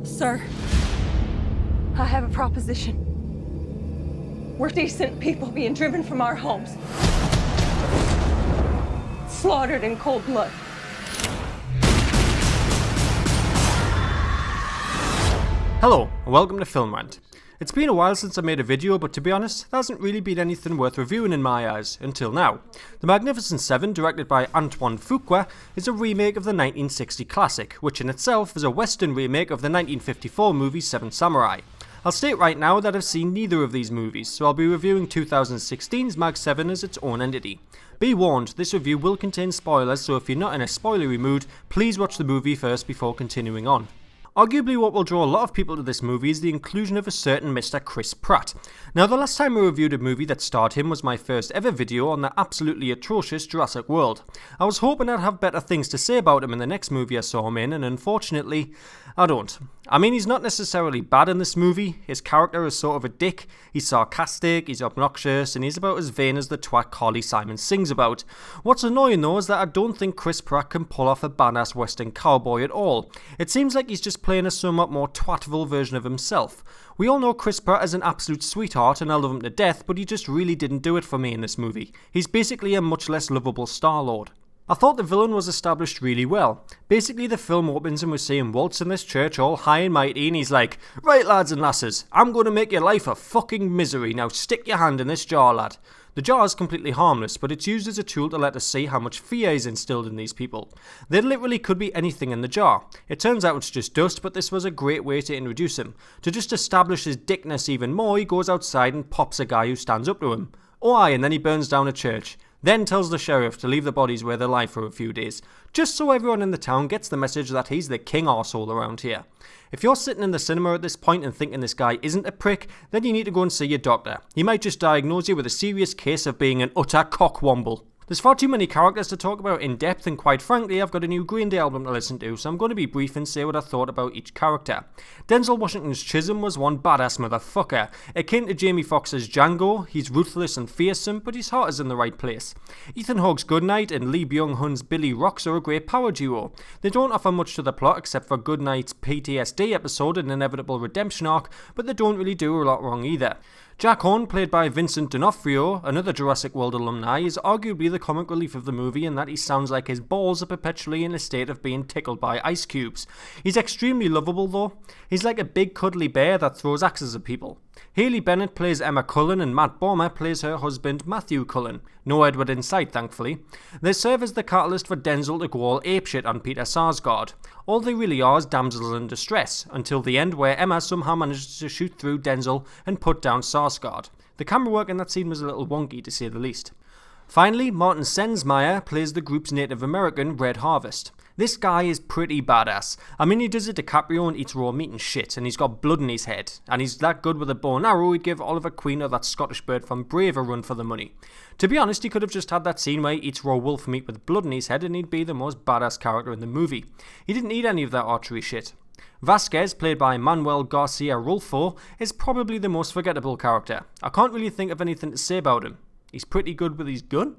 Sir, I have a proposition. We're decent people being driven from our homes, slaughtered in cold blood. Hello, and welcome to Film Rant. It's been a while since I made a video, but to be honest, there hasn't really been anything worth reviewing in my eyes, until now. The Magnificent Seven, directed by Antoine Fuqua, is a remake of the 1960 classic, which in itself is a Western remake of the 1954 movie Seven Samurai. I'll state right now that I've seen neither of these movies, so I'll be reviewing 2016's Mag 7 as its own entity. Be warned, this review will contain spoilers, so if you're not in a spoilery mood, please watch the movie first before continuing on. Arguably what will draw a lot of people to this movie is the inclusion of a certain Mr. Chris Pratt. Now, the last time I reviewed a movie that starred him was my first ever video on the absolutely atrocious Jurassic World. I was hoping I'd have better things to say about him in the next movie I saw him in, and unfortunately, I don't. I mean, he's not necessarily bad in this movie. His character is sort of a dick, he's sarcastic, he's obnoxious, and he's about as vain as the twat Carly Simon sings about. What's annoying though is that I don't think Chris Pratt can pull off a badass western cowboy at all. It seems like he's just playing a somewhat more twatville version of himself. We all know Chris Pratt is an absolute sweetheart and I love him to death, but he just really didn't do it for me in this movie. He's basically a much less lovable Star-Lord. I thought the villain was established really well. Basically, the film opens and we see him waltz in this church all high and mighty, and he's like, "Right lads and lasses, I'm going to make your life a fucking misery, now stick your hand in this jar, lad." The jar is completely harmless, but it's used as a tool to let us see how much fear is instilled in these people. There literally could be anything in the jar. It turns out it's just dust, but this was a great way to introduce him. To just establish his dickness even more, he goes outside and pops a guy who stands up to him. Oh aye, and then he burns down a church. Then tells the sheriff to leave the bodies where they lie for a few days, just so everyone in the town gets the message that he's the king arsehole around here. If you're sitting in the cinema at this point and thinking this guy isn't a prick, then you need to go and see your doctor. He might just diagnose you with a serious case of being an utter cockwomble. There's far too many characters to talk about in depth, and quite frankly, I've got a new Green Day album to listen to, so I'm going to be brief and say what I thought about each character. Denzel Washington's Chisholm was one badass motherfucker. Akin to Jamie Foxx's Django, he's ruthless and fearsome, but his heart is in the right place. Ethan Hawke's Goodnight and Lee Byung-Hun's Billy Rocks are a great power duo. They don't offer much to the plot except for Goodnight's PTSD episode and inevitable redemption arc, but they don't really do a lot wrong either. Jack Horn, played by Vincent D'Onofrio, another Jurassic World alumni, is arguably the comic relief of the movie in that he sounds like his balls are perpetually in a state of being tickled by ice cubes. He's extremely lovable though. He's like a big cuddly bear that throws axes at people. Haley Bennett plays Emma Cullen and Matt Bomer plays her husband Matthew Cullen. No Edward in sight, thankfully. They serve as the catalyst for Denzel to go all apeshit on Peter Sarsgaard. All they really are is damsels in distress, until the end where Emma somehow manages to shoot through Denzel and put down Sarsgaard. The camera work in that scene was a little wonky to say the least. Finally, Martin Sensmeyer plays the group's Native American Red Harvest. This guy is pretty badass. I mean, he does a DiCaprio and eats raw meat and shit, and he's got blood in his head. And he's that good with a bow and arrow, he'd give Oliver Queen or that Scottish bird from Brave a run for the money. To be honest, he could have just had that scene where he eats raw wolf meat with blood in his head and he'd be the most badass character in the movie. He didn't need any of that archery shit. Vasquez, played by Manuel Garcia Rulfo, is probably the most forgettable character. I can't really think of anything to say about him. He's pretty good with his gun.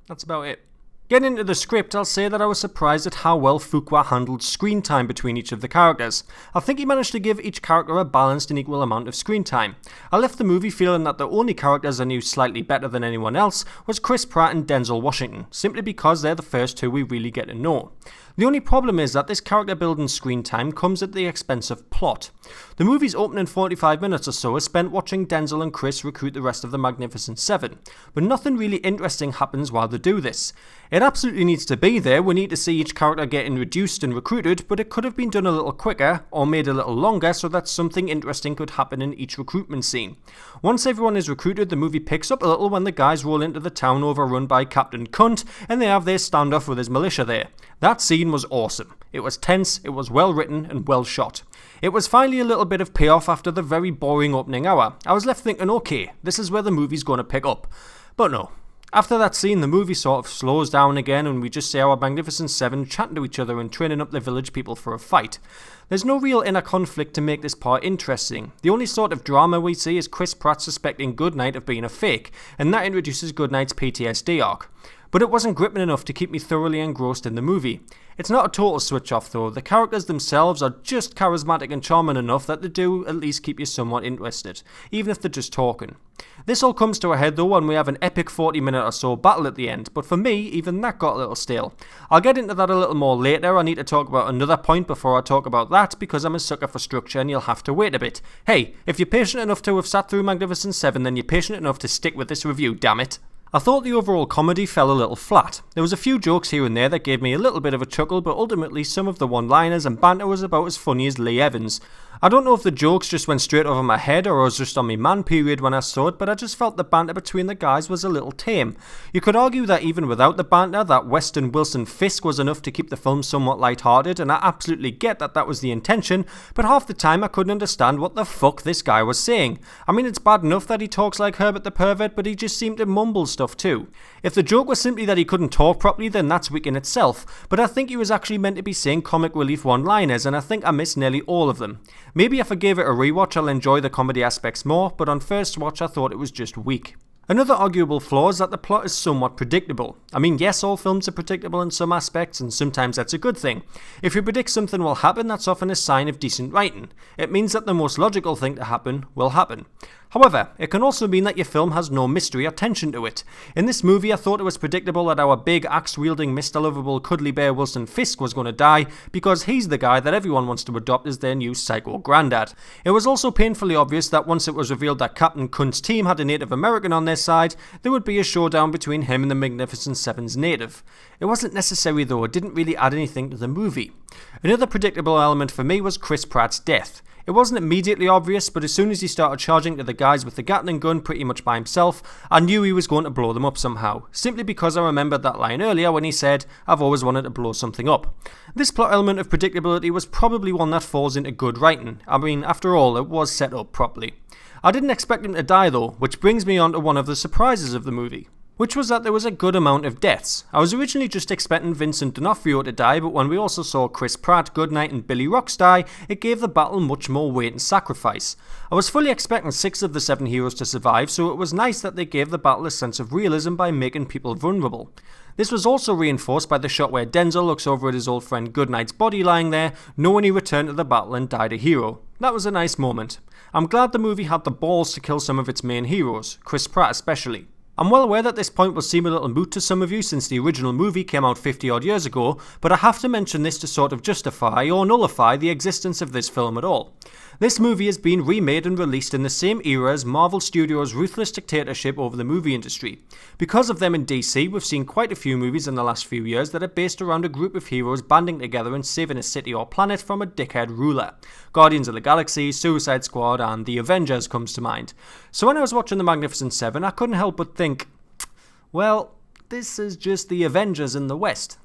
That's about it. Getting into the script, I'll say that I was surprised at how well Fuqua handled screen time between each of the characters. I think he managed to give each character a balanced and equal amount of screen time. I left the movie feeling that the only characters I knew slightly better than anyone else was Chris Pratt and Denzel Washington, simply because they're the first two we really get to know. The only problem is that this character building screen time comes at the expense of plot. The movie's opening 45 minutes or so is spent watching Denzel and Chris recruit the rest of the Magnificent Seven, but nothing really interesting happens while they do this. It absolutely needs to be there, we need to see each character get introduced and recruited, but it could have been done a little quicker, or made a little longer so that something interesting could happen in each recruitment scene. Once everyone is recruited, the movie picks up a little when the guys roll into the town overrun by Captain Cunt, and they have their standoff with his militia there. That scene was awesome. It was tense, it was well written and well shot. It was finally a little bit of payoff after the very boring opening hour. I was left thinking, okay, this is where the movie's going to pick up. But no. After that scene, the movie sort of slows down again and we just see our Magnificent Seven chatting to each other and training up the village people for a fight. There's no real inner conflict to make this part interesting. The only sort of drama we see is Chris Pratt suspecting Goodnight of being a fake, and that introduces Goodnight's PTSD arc. but it wasn't gripping enough to keep me thoroughly engrossed in the movie. It's not a total switch off though, the characters themselves are just charismatic and charming enough that they do at least keep you somewhat interested, even if they're just talking. This all comes to a head though when we have an epic 40-minute or so battle at the end, but for me, even that got a little stale. I'll get into that a little more later. I need to talk about another point before I talk about that, because I'm a sucker for structure and you'll have to wait a bit. Hey, if you're patient enough to have sat through Magnificent 7, then you're patient enough to stick with this review, damn it. I thought the overall comedy fell a little flat. There was a few jokes here and there that gave me a little bit of a chuckle, but ultimately some of the one-liners and banter was about as funny as Lee Evans. I don't know if the jokes just went straight over my head or I was just on my man period when I saw it, but I just felt the banter between the guys was a little tame. You could argue that even without the banter, that Weston Wilson Fisk was enough to keep the film somewhat light-hearted, and I absolutely get that that was the intention, but half the time I couldn't understand what the fuck this guy was saying. I mean, it's bad enough that he talks like Herbert the Pervert, but he just seemed to mumble stuff too. If the joke was simply that he couldn't talk properly, then that's weak in itself, but I think he was actually meant to be saying comic relief one-liners, and I think I missed nearly all of them. Maybe if I gave it a rewatch I'll enjoy the comedy aspects more, but on first watch I thought it was just weak. Another arguable flaw is that the plot is somewhat predictable. I mean, yes, all films are predictable in some aspects, and sometimes that's a good thing. If you predict something will happen, that's often a sign of decent writing. It means that the most logical thing to happen will happen. However, it can also mean that your film has no mystery or tension to it. In this movie, I thought it was predictable that our big axe-wielding, Mr. Lovable cuddly bear Wilson Fisk was going to die, because he's the guy that everyone wants to adopt as their new psycho granddad. It was also painfully obvious that once it was revealed that Captain Kunt's team had a Native American on their side, there would be a showdown between him and the Magnificent Seven's native. It wasn't necessary though, it didn't really add anything to the movie. Another predictable element for me was Chris Pratt's death. It wasn't immediately obvious, but as soon as he started charging to the guys with the Gatling gun pretty much by himself, I knew he was going to blow them up somehow, simply because I remembered that line earlier when he said, "I've always wanted to blow something up." This plot element of predictability was probably one that falls into good writing. I mean, after all, it was set up properly. I didn't expect him to die though, which brings me on to one of the surprises of the movie, which was that there was a good amount of deaths. I was originally just expecting Vincent D'Onofrio to die, but when we also saw Chris Pratt, Goodnight and Billy Rocks die, it gave the battle much more weight and sacrifice. I was fully expecting 6 of the 7 heroes to survive, so it was nice that they gave the battle a sense of realism by making people vulnerable. This was also reinforced by the shot where Denzel looks over at his old friend Goodnight's body lying there, knowing he returned to the battle and died a hero. That was a nice moment. I'm glad the movie had the balls to kill some of its main heroes, Chris Pratt especially. I'm well aware that this point will seem a little moot to some of you since the original movie came out 50 odd years ago, but I have to mention this to sort of justify or nullify the existence of this film at all. This movie has been remade and released in the same era as Marvel Studios' ruthless dictatorship over the movie industry. Because of them in DC, we've seen quite a few movies in the last few years that are based around a group of heroes banding together and saving a city or planet from a dickhead ruler. Guardians of the Galaxy, Suicide Squad and The Avengers comes to mind. So when I was watching The Magnificent Seven, I couldn't help but think, well, this is just The Avengers in the West.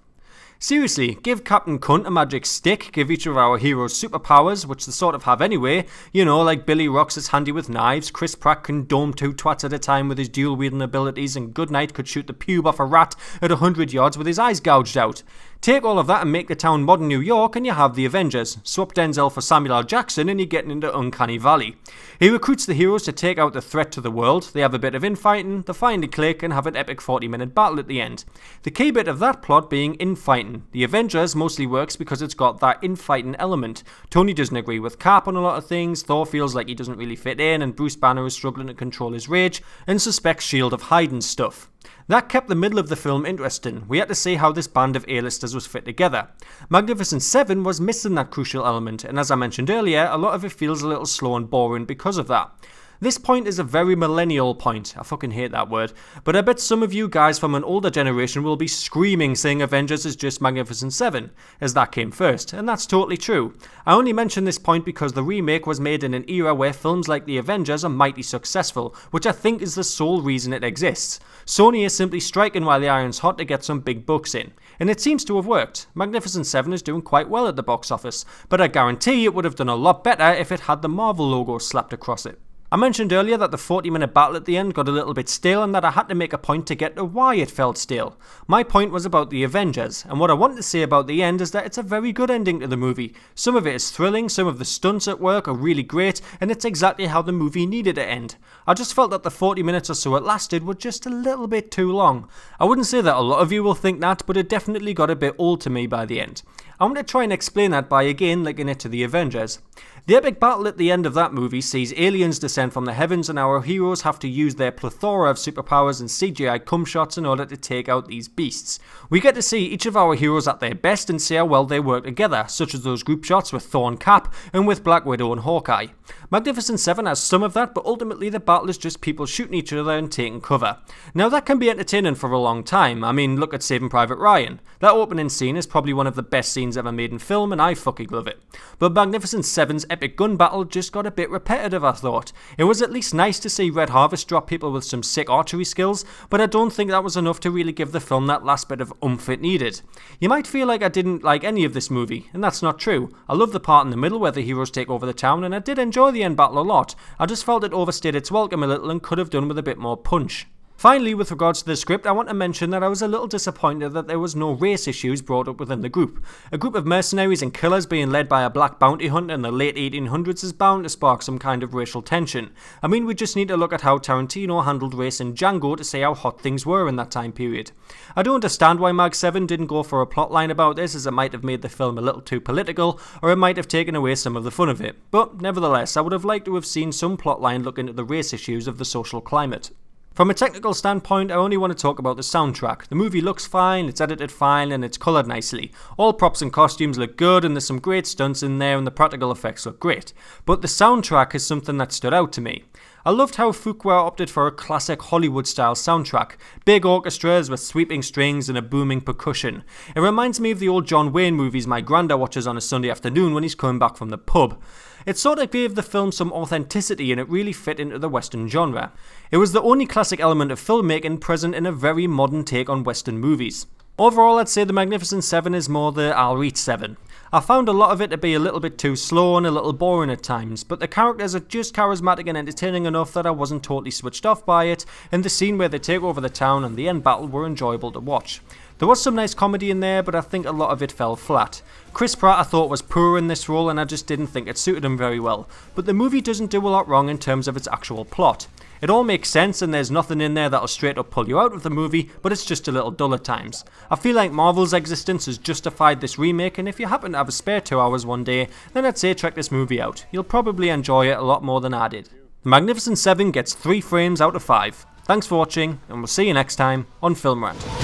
Seriously, give Captain Cunt a magic stick, give each of our heroes superpowers, which they sort of have anyway, you know, like Billy Rocks is handy with knives, Chris Pratt can dome 2 twats at a time with his dual-wielding abilities, and Goodnight could shoot the pube off a rat at 100 yards with his eyes gouged out. Take all of that and make the town modern New York and you have the Avengers. Swap Denzel for Samuel L. Jackson and you're getting into Uncanny Valley. He recruits the heroes to take out the threat to the world, they have a bit of infighting, they finally click and have an epic 40-minute battle at the end. The key bit of that plot being infighting. The Avengers mostly works because it's got that infighting element. Tony doesn't agree with Cap on a lot of things, Thor feels like he doesn't really fit in, and Bruce Banner is struggling to control his rage and suspects S.H.I.E.L.D. of hiding stuff. That kept the middle of the film interesting. We had to see how this band of A-listers was fit together. Magnificent Seven was missing that crucial element, and as I mentioned earlier, a lot of it feels a little slow and boring because of that. This point is a very millennial point, I fucking hate that word, but I bet some of you guys from an older generation will be screaming saying Avengers is just Magnificent Seven, as that came first, and that's totally true. I only mention this point because the remake was made in an era where films like The Avengers are mighty successful, which I think is the sole reason it exists. Sony is simply striking while the iron's hot to get some big bucks in, and it seems to have worked. Magnificent Seven is doing quite well at the box office, but I guarantee it would have done a lot better if it had the Marvel logo slapped across it. I mentioned earlier that the 40-minute battle at the end got a little bit stale and that I had to make a point to get to why it felt stale. My point was about the Avengers, and what I wanted to say about the end is that it's a very good ending to the movie. Some of it is thrilling, some of the stunts at work are really great, and it's exactly how the movie needed to end. I just felt that the 40 minutes or so it lasted were just a little bit too long. I wouldn't say that a lot of you will think that, but it definitely got a bit old to me by the end. I want to try and explain that by again linking it to the Avengers. The epic battle at the end of that movie sees aliens descend from the heavens and our heroes have to use their plethora of superpowers and CGI cum shots in order to take out these beasts. We get to see each of our heroes at their best and see how well they work together, such as those group shots with Thor and Cap and with Black Widow and Hawkeye. Magnificent Seven has some of that, but ultimately the battle is just people shooting each other and taking cover. Now that can be entertaining for a long time. I mean, look at Saving Private Ryan. That opening scene is probably one of the best scenes ever made in film and I fucking love it. But Magnificent Seven's epic gun battle just got a bit repetitive, I thought. It was at least nice to see Red Harvest drop people with some sick archery skills, but I don't think that was enough to really give the film that last bit of oomph it needed. You might feel like I didn't like any of this movie, and that's not true. I love the part in the middle where the heroes take over the town, and I did enjoy the end battle a lot. I just felt it overstayed its welcome a little and could have done with a bit more punch. Finally, with regards to the script, I want to mention that I was a little disappointed that there was no race issues brought up within the group. A group of mercenaries and killers being led by a black bounty hunter in the late 1800s is bound to spark some kind of racial tension. I mean, we just need to look at how Tarantino handled race in Django to see how hot things were in that time period. I don't understand why Mag 7 didn't go for a plotline about this, as it might have made the film a little too political, or it might have taken away some of the fun of it. But nevertheless, I would have liked to have seen some plotline look into the race issues of the social climate. From a technical standpoint, I only want to talk about the soundtrack. The movie looks fine, it's edited fine, and it's coloured nicely. All props and costumes look good, and there's some great stunts in there, and the practical effects look great. But the soundtrack is something that stood out to me. I loved how Fuqua opted for a classic Hollywood-style soundtrack. Big orchestras with sweeping strings and a booming percussion. It reminds me of the old John Wayne movies my granda watches on a Sunday afternoon when he's coming back from the pub. It sort of gave the film some authenticity and it really fit into the Western genre. It was the only classic element of filmmaking present in a very modern take on Western movies. Overall, I'd say The Magnificent Seven is more the I'll reach 7. I found a lot of it to be a little bit too slow and a little boring at times, but the characters are just charismatic and entertaining enough that I wasn't totally switched off by it, and the scene where they take over the town and the end battle were enjoyable to watch. There was some nice comedy in there, but I think a lot of it fell flat. Chris Pratt I thought was poor in this role and I just didn't think it suited him very well, but the movie doesn't do a lot wrong in terms of its actual plot. It all makes sense and there's nothing in there that'll straight up pull you out of the movie, but it's just a little dull at times. I feel like Marvel's existence has justified this remake, and if you happen to have a spare 2 hours one day, then I'd say check this movie out. You'll probably enjoy it a lot more than I did. The Magnificent Seven gets 3 frames out of 5. Thanks for watching, and we'll see you next time on Film Rant.